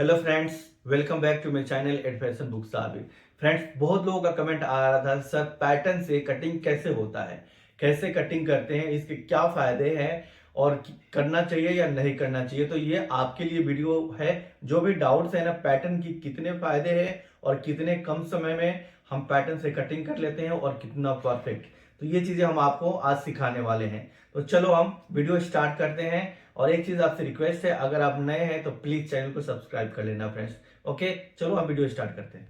Hello friends, welcome back to my channel ad fashion book Sabir. Friends, बहुत लोगों का comment आ रहा था, सर पैटर्न से कटिंग कैसे होता है, कैसे कटिंग करते हैं, इसके क्या फायदे हैं और करना चाहिए या नहीं करना चाहिए। तो ये आपके लिए वीडियो है। जो भी डाउट्स है ना, पैटर्न की कितने फायदे हैं और कितने कम समय में हम पैटर्न से कटिंग कर लेते हैं और कितना परफेक्ट, तो ये चीजें हम आपको आज सिखाने वाले हैं। तो चलो हम वीडियो स्टार्ट करते हैं। और एक चीज आपसे रिक्वेस्ट है, अगर आप नए हैं तो प्लीज चैनल को सब्सक्राइब कर लेना फ्रेंड्स। ओके, चलो हम वीडियो स्टार्ट करते हैं।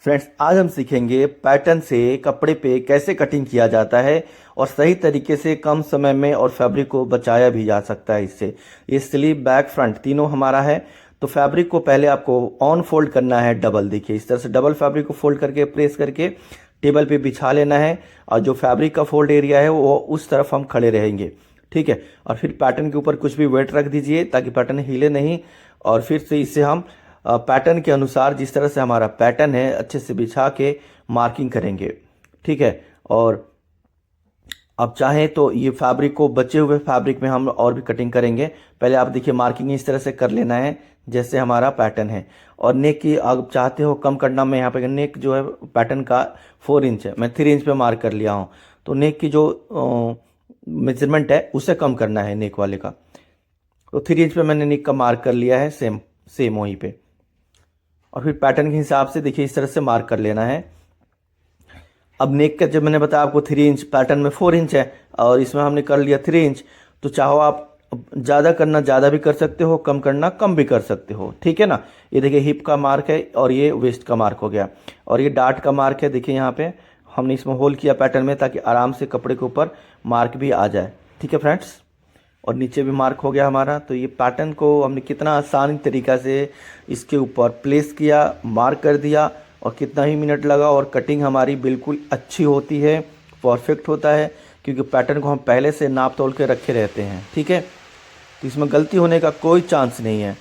फ्रेंड्स, आज हम सीखेंगे पैटर्न से कपड़े पे कैसे कटिंग किया जाता है और सही तरीके से कम समय में और फैब्रिक को बचाया भी जा सकता है इससे। ये स्लीव, बैक, फ्रंट तीनों हमारा है। तो फैब्रिक को पहले आपको ऑन फोल्ड करना है डबल। देखिए इस तरह से डबल फैब्रिक को फोल्ड करके प्रेस करके टेबल पे बिछा लेना है और जो फैब्रिक का फोल्ड एरिया है वो उस तरफ हम खड़े रहेंगे। ठीक है, और फिर पैटर्न के ऊपर कुछ भी वेट रख दीजिए ताकि पैटर्न हिले नहीं। और फिर से इसे हम पैटर्न के अनुसार, जिस तरह से हमारा पैटर्न है, अच्छे से बिछा के मार्किंग करेंगे। ठीक है, और अब चाहें तो ये फैब्रिक को, बचे हुए फैब्रिक में हम और भी कटिंग करेंगे। पहले आप देखिए मार्किंग इस तरह से कर लेना है जैसे हमारा पैटर्न है। और नेक की आप चाहते हो कम करना, मैं यहाँ पे नेक जो है पैटर्न का 4 इंच है, मैं 3 इंच पे मार्क कर लिया हूँ। तो नेक की जो मेजरमेंट है उसे कम करना है नेक वाले का। तो 3 इंच पे मैंने नेक का मार्क कर लिया है, सेम सेम वहीं पे। और फिर पैटर्न के हिसाब से देखिए इस तरह से मार्क कर लेना है। अब नेक का जब मैंने बताया आपको 3 इंच, पैटर्न में 4 इंच है और इसमें हमने कर लिया 3 इंच। तो चाहो आप ज़्यादा करना ज़्यादा भी कर सकते हो, कम करना कम भी कर सकते हो। ठीक है ना। ये देखिए हिप का मार्क है और ये वेस्ट का मार्क हो गया। और ये डार्ट का मार्क है, देखिए यहाँ पे हमने इसमें होल किया पैटर्न में ताकि आराम से कपड़े के ऊपर मार्क भी आ जाए। ठीक है फ्रेंड्स, और नीचे भी मार्क हो गया हमारा। तो ये पैटर्न को हमने कितना आसान तरीका से इसके ऊपर प्लेस किया, मार्क कर दिया और कितना ही मिनट लगा और कटिंग हमारी बिल्कुल अच्छी होती है, परफेक्ट होता है, क्योंकि पैटर्न को हम पहले से नाप तोल के रखे रहते हैं। ठीक है, तो इसमें गलती होने का कोई चांस नहीं है।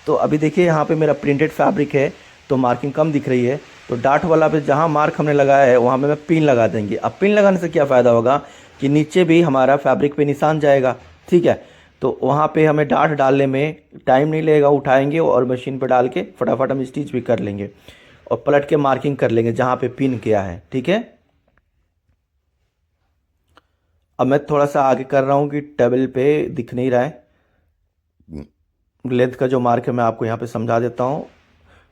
तो अभी देखिए यहाँ पे मेरा प्रिंटेड फैब्रिक है तो मार्किंग कम दिख रही है। तो डार्ट वाला पे जहाँ मार्क हमने लगाया है वहाँ पे मैं पिन लगा देंगे। अब पिन लगाने से क्या फ़ायदा होगा कि नीचे भी हमारा फैब्रिक पे निशान जाएगा। ठीक है, तो वहाँ पे हमें डार्ट डालने में टाइम नहीं लगेगा, उठाएंगे और मशीन पर डाल के फटाफट हम स्टिच भी कर लेंगे और पलट के मार्किंग कर लेंगे जहाँ पे पिन किया है। ठीक है, अब मैं थोड़ा सा आगे कर रहा हूँ कि टेबल पे दिख नहीं रहा है। लेंथ का जो मार्क है मैं आपको यहाँ पे समझा देता हूँ,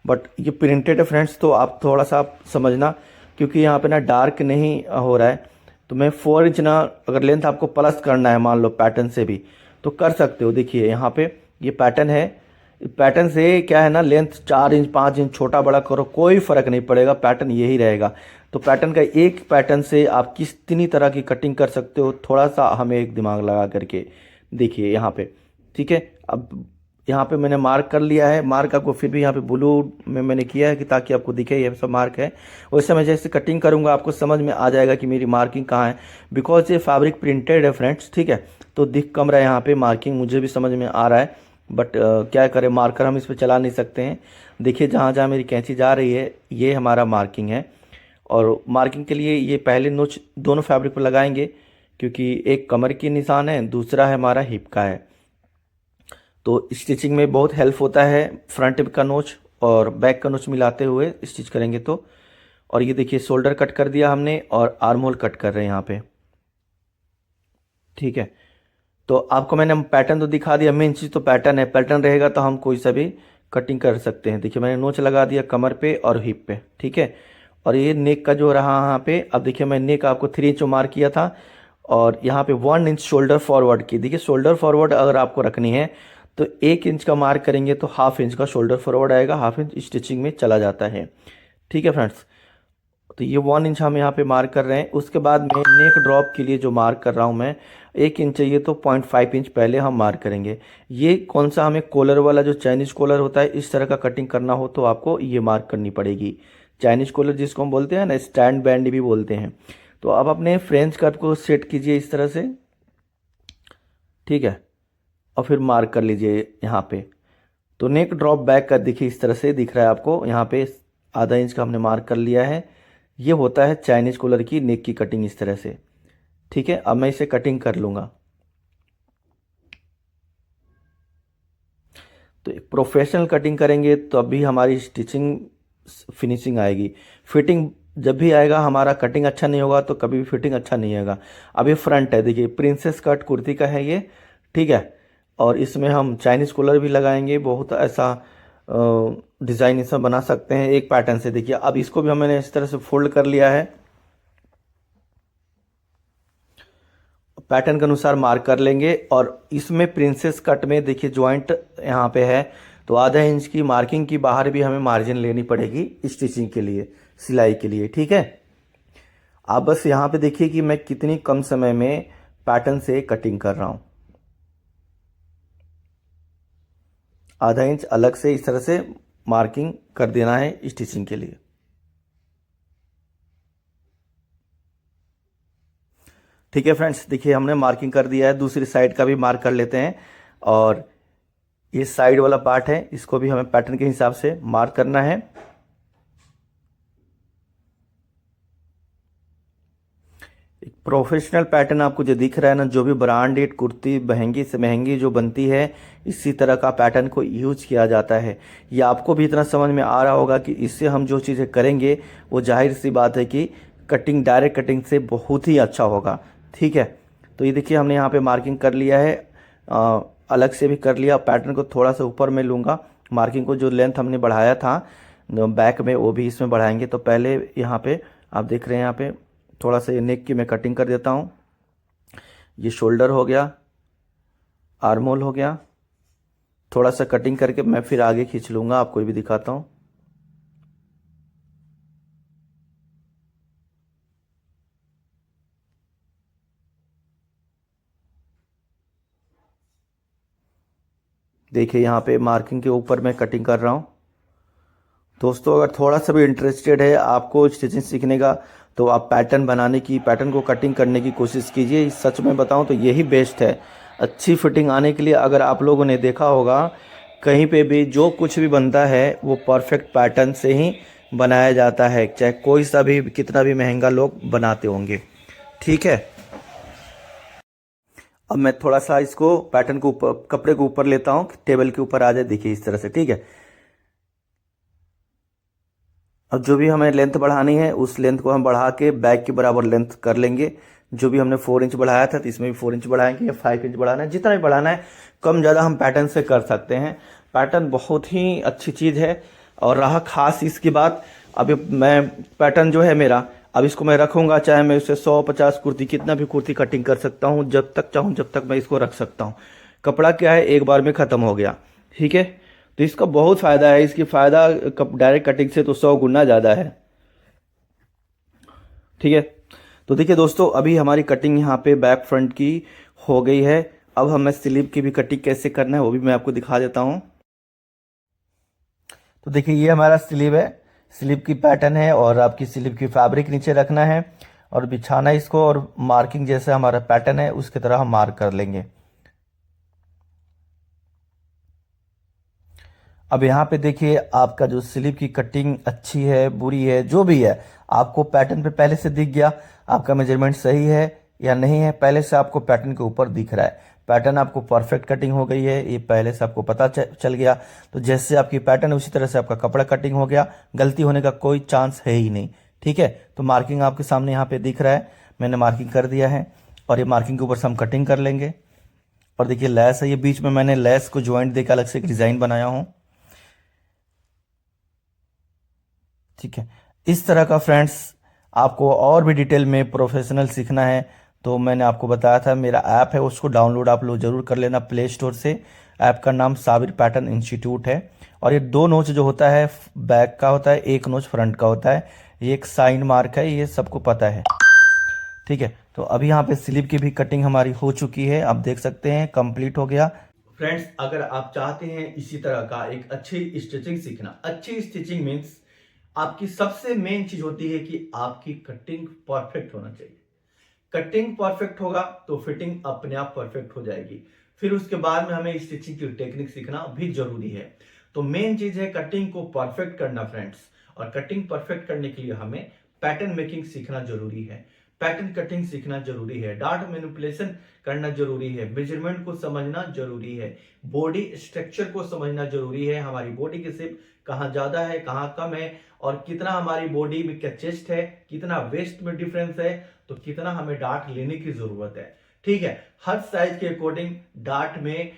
बट ये प्रिंटेड है फ्रेंड्स, तो आप थोड़ा सा आप समझना, क्योंकि यहाँ पे ना डार्क नहीं हो रहा है। तो मैं 4 इंच ना, अगर लेंथ आपको प्लस करना है मान लो पैटर्न से भी तो कर सकते हो। देखिए यहाँ पे ये पैटर्न है, पैटर्न से क्या है ना, लेंथ 4 इंच 5 इंच छोटा बड़ा करो कोई फ़र्क नहीं पड़ेगा, पैटर्न यही रहेगा। तो पैटर्न का एक पैटर्न से आप कितनी तरह की कटिंग कर सकते हो, थोड़ा सा हमें एक दिमाग लगा करके देखिए यहाँ पे। ठीक है, अब यहाँ पे मैंने मार्क कर लिया है। मार्क आपको फिर भी यहाँ पे ब्लू में मैंने किया है कि ताकि आपको दिखे ये सब मार्क है। वैसे मैं जैसे कटिंग करूँगा आपको समझ में आ जाएगा कि मेरी मार्किंग कहाँ है, बिकॉज ये फैब्रिक प्रिंटेड है फ्रेंड्स। ठीक है, तो दिख कम रहा है यहाँ पे, मार्किंग मुझे भी समझ में आ रहा है, बट क्या करें, मार्कर हम इस पर चला नहीं सकते हैं। देखिए जहाँ जहाँ मेरी कैंची जा रही है ये हमारा मार्किंग है। और मार्किंग के लिए ये पहले नोच दोनों फैब्रिक पर लगाएंगे, क्योंकि एक कमर की निशान है, दूसरा है हमारा हिप का है। तो स्टिचिंग में बहुत हेल्प होता है फ्रंट का नोच और बैक का नोच मिलाते हुए स्टिच करेंगे तो। और ये देखिए शोल्डर कट कर दिया हमने और आर्म होल कट कर रहे हैं यहाँ पे। ठीक है, तो आपको मैंने पैटर्न तो दिखा दिया, मेन चीज़ तो पैटर्न है। पैटर्न रहेगा तो हम कोई सा भी कटिंग कर सकते हैं। देखिए मैंने नोच लगा दिया कमर पे और हिप पे। ठीक है, और ये नेक का जो रहा यहाँ पे, अब देखिए मैं नेक आपको 3 इंच मार्क किया था और यहाँ पे 1 इंच शोल्डर फॉरवर्ड की। देखिए शोल्डर फॉरवर्ड अगर आपको रखनी है तो 1 इंच का मार्क करेंगे तो हाफ इंच का शोल्डर फॉरवर्ड आएगा, हाफ इंच स्टिचिंग में चला जाता है। ठीक है फ्रेंड्स, तो ये 1 इंच हम यहाँ पे मार्क कर रहे हैं। उसके बाद में नेक ड्रॉप के लिए जो मार्क कर रहा हूँ मैं, 1 इंच चाहिए तो 0.5 इंच पहले हम मार्क करेंगे। ये कौन सा, हमें कॉलर वाला जो चाइनीज कॉलर होता है इस तरह का कटिंग करना हो तो आपको ये मार्क करनी पड़ेगी। चाइनीज कॉलर जिसको हम बोलते हैं ना, स्टैंड बैंड भी बोलते हैं। तो अब अपने फ्रेंच कट को सेट कीजिए इस तरह से। ठीक है, और फिर मार्क कर लीजिए यहाँ पे। तो नेक ड्रॉप बैक का देखिए इस तरह से दिख रहा है आपको, यहाँ पे आधा इंच का हमने मार्क कर लिया है। ये होता है चाइनीज कॉलर की नेक की कटिंग इस तरह से। ठीक है, अब मैं इसे कटिंग कर लूँगा। तो एक प्रोफेशनल कटिंग करेंगे तो अभी हमारी स्टिचिंग फिनिशिंग आएगी। फिटिंग जब भी आएगा, हमारा कटिंग अच्छा नहीं होगा तो कभी भी फिटिंग अच्छा नहीं आएगा। अब ये फ्रंट है, देखिए प्रिंसेस कट कुर्ती का है ये, ठीक है। और इसमें हम चाइनीज़ कॉलर भी लगाएंगे, बहुत ऐसा डिज़ाइन इसमें बना सकते हैं एक पैटर्न से। देखिए अब इसको भी मैंने इस तरह से फोल्ड कर लिया है, पैटर्न के अनुसार मार्क कर लेंगे। और इसमें प्रिंसेस कट में देखिए जॉइंट यहाँ पे है, तो आधा इंच की मार्किंग की बाहर भी हमें मार्जिन लेनी पड़ेगी स्टिचिंग के लिए, सिलाई के लिए, ठीक है। आप बस यहाँ पे देखिए कि मैं कितनी कम समय में पैटर्न से कटिंग कर रहा हूँ। आधा इंच अलग से इस तरह से मार्किंग कर देना है स्टिचिंग के लिए। ठीक है फ्रेंड्स, देखिए हमने मार्किंग कर दिया है, दूसरी साइड का भी मार्क कर लेते हैं। और ये साइड वाला पार्ट है, इसको भी हमें पैटर्न के हिसाब से मार्क करना है। एक प्रोफेशनल पैटर्न आपको जो दिख रहा है ना, जो भी ब्रांडेड कुर्ती महंगी से महंगी जो बनती है, इसी तरह का पैटर्न को यूज किया जाता है। ये आपको भी इतना समझ में आ रहा होगा कि इससे हम जो चीज़ें करेंगे वो जाहिर सी बात है कि कटिंग डायरेक्ट कटिंग से बहुत ही अच्छा होगा, ठीक है। तो ये देखिए हमने यहाँ पे मार्किंग कर लिया है, अलग से भी कर लिया। पैटर्न को थोड़ा सा ऊपर में लूँगा, मार्किंग को जो लेंथ हमने बढ़ाया था बैक में वो भी इसमें बढ़ाएंगे। तो पहले यहाँ पे आप देख रहे हैं, यहाँ पे थोड़ा सा ये नेक की मैं कटिंग कर देता हूँ। ये शोल्डर हो गया, आर्मोल हो गया, थोड़ा सा कटिंग करके मैं फिर आगे खींच लूँगा, आपको भी दिखाता हूँ। देखिए यहाँ पे मार्किंग के ऊपर मैं कटिंग कर रहा हूँ। दोस्तों अगर थोड़ा सा भी इंटरेस्टेड है आपको स्टिचिंग सीखने का, तो आप पैटर्न बनाने की, पैटर्न को कटिंग करने की कोशिश कीजिए। सच में बताऊं तो यही बेस्ट है अच्छी फिटिंग आने के लिए। अगर आप लोगों ने देखा होगा कहीं पे भी जो कुछ भी बनता है वो परफेक्ट पैटर्न से ही बनाया जाता है, चाहे कोई सा भी कितना भी महंगा लोग बनाते होंगे, ठीक है। अब मैं थोड़ा सा इसको पैटर्न को ऊपर, कपड़े को ऊपर लेता हूँ, टेबल के ऊपर आ जाए, देखिए इस तरह से, ठीक है। अब जो भी हमें लेंथ बढ़ानी है उस लेंथ को हम बढ़ा के बैक के बराबर लेंथ कर लेंगे। जो भी हमने 4 इंच बढ़ाया था तो इसमें भी 4 इंच बढ़ाएंगे, या 5 इंच बढ़ाना है, जितना भी बढ़ाना है, कम ज़्यादा हम पैटर्न से कर सकते हैं। पैटर्न बहुत ही अच्छी चीज़ है। और रहा खास इसकी बात, अभी मैं पैटर्न जो है मेरा, अब इसको मैं रखूँगा, चाहे मैं उससे 100-50 कुर्ती, कितना भी कुर्ती कटिंग कर सकता हूँ, जब तक चाहूँ जब तक मैं इसको रख सकता हूँ। कपड़ा क्या है, एक बार में ख़त्म हो गया, ठीक है। तो इसका बहुत फ़ायदा है, इसकी फ़ायदा डायरेक्ट कटिंग से तो 100 गुना ज़्यादा है, ठीक है। तो देखिए दोस्तों, अभी हमारी कटिंग यहाँ पे बैक फ्रंट की हो गई है। अब हमें स्लीव की भी कटिंग कैसे करना है वो भी मैं आपको दिखा देता हूँ। तो देखिए ये हमारा स्लीव है, स्लीव की पैटर्न है, और आपकी स्लीव की फैब्रिक नीचे रखना है और बिछाना इसको, और मार्किंग जैसे हमारा पैटर्न है उसकी तरह हम मार्क कर लेंगे। अब यहाँ पे देखिए आपका जो स्लीव की कटिंग अच्छी है बुरी है जो भी है, आपको पैटर्न पे पहले से दिख गया आपका मेजरमेंट सही है या नहीं है, पहले से आपको पैटर्न के ऊपर दिख रहा है। पैटर्न आपको परफेक्ट कटिंग हो गई है, ये पहले से आपको पता चल गया। तो जैसे आपकी पैटर्न उसी तरह से आपका कपड़ा कटिंग हो गया, गलती होने का कोई चांस है ही नहीं, ठीक है। तो मार्किंग आपके सामने यहाँ पे दिख रहा है, मैंने मार्किंग कर दिया है, और ये मार्किंग के ऊपर से हम कटिंग कर लेंगे। और देखिए लेस है, ये बीच में मैंने लेस को ज्वाइंट देकर अलग से एक डिज़ाइन बनाया हूँ, ठीक है। इस तरह का फ्रेंड्स आपको और भी डिटेल में प्रोफेशनल सीखना है तो मैंने आपको बताया था, मेरा ऐप है उसको डाउनलोड आप लोग जरूर कर लेना प्ले स्टोर से। ऐप का नाम साबिर पैटर्न इंस्टीट्यूट है। और ये 2 नोच जो होता है बैक का होता है, 1 नोच फ्रंट का होता है, ये एक साइन मार्क है, ये सबको पता है, ठीक है। तो अभी यहाँ पे स्लीव की भी कटिंग हमारी हो चुकी है, आप देख सकते हैं कंप्लीट हो गया। फ्रेंड्स अगर आप चाहते हैं इसी तरह का एक अच्छी स्टिचिंग सीखना, अच्छी स्टिचिंग मीन्स आपकी सबसे मेन चीज होती है कि आपकी कटिंग परफेक्ट होना चाहिए। कटिंग परफेक्ट होगा तो फिटिंग अपने आप परफेक्ट हो जाएगी। फिर उसके बाद में हमें स्टिचिंग की टेक्निक सीखना भी जरूरी है। तो मेन चीज है कटिंग को परफेक्ट करना फ्रेंड्स, और कटिंग परफेक्ट करने के लिए हमें पैटर्न मेकिंग सीखना जरूरी है। पैटर्न कटिंग सीखना जरूरी है, डार्ट मैनिपुलेशन करना जरूरी है, मेजरमेंट को समझना जरूरी है, बॉडी स्ट्रक्चर को समझना जरूरी है, हमारी बॉडी की शेप कहाँ ज्यादा है कहाँ कम है, और कितना हमारी बॉडी में क्या चेस्ट है, कितना वेस्ट में डिफरेंस है, तो कितना हमें डार्ट लेने की जरूरत है। ठीक है, हर साइज के अकॉर्डिंग डार्ट में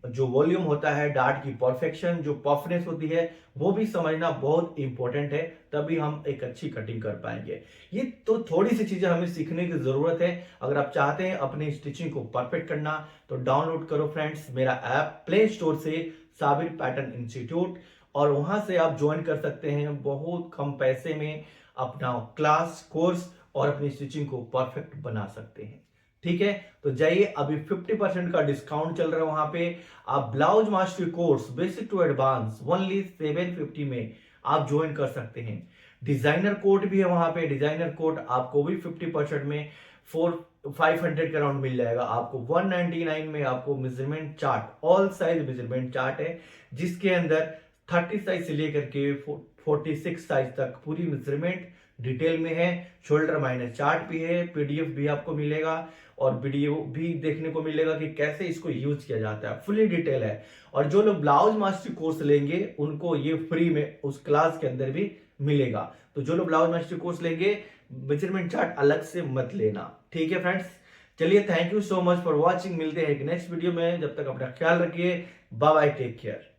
जो वॉल्यूम होता है, डार्ट की परफेक्शन जो पफनेस होती है, वो भी समझना बहुत इंपॉर्टेंट है, तभी हम एक अच्छी कटिंग कर पाएंगे। ये तो थोड़ी सी चीजें हमें सीखने की जरूरत है। अगर आप चाहते हैं अपनी स्टिचिंग को परफेक्ट करना तो डाउनलोड करो फ्रेंड्स मेरा ऐप प्ले स्टोर से, साबिर पैटर्न इंस्टीट्यूट, और वहां से आप ज्वाइन कर सकते हैं बहुत कम पैसे में अपना क्लास कोर्स और अपनी स्टिचिंग को परफेक्ट बना सकते हैं। ठीक है, तो जाइए, अभी 50% का डिस्काउंट चल रहा है वहां पे। आप blouse mastery course basic to advance only 750 में आप ज्वाइन कर सकते हैं। डिजाइनर कोड भी है वहां पे, डिजाइनर कोड आपको भी 50% में 500 के अराउंड मिल जाएगा आपको। 199 में आपको measurement chart, all size measurement chart है, जिसके अंदर 30 साइज से लेकर के 46 साइज तक पूरी मेजरमेंट डिटेल में है। शोल्डर माइनस चार्ट भी है, पीडीएफ भी आपको मिलेगा, और वीडियो भी देखने को मिलेगा कि कैसे इसको यूज किया जाता है, फुली डिटेल है। और जो लोग ब्लाउज मास्टरी कोर्स लेंगे उनको ये फ्री में उस क्लास के अंदर भी मिलेगा। तो जो लोग ब्लाउज मास्टरी कोर्स लेंगे मेजरमेंट चार्ट अलग से मत लेना। ठीक है फ्रेंड्स, चलिए, thank you so much for watching. मिलते हैं एक नेक्स्ट वीडियो में, जब तक अपना ख्याल रखिए। Bye bye, take care.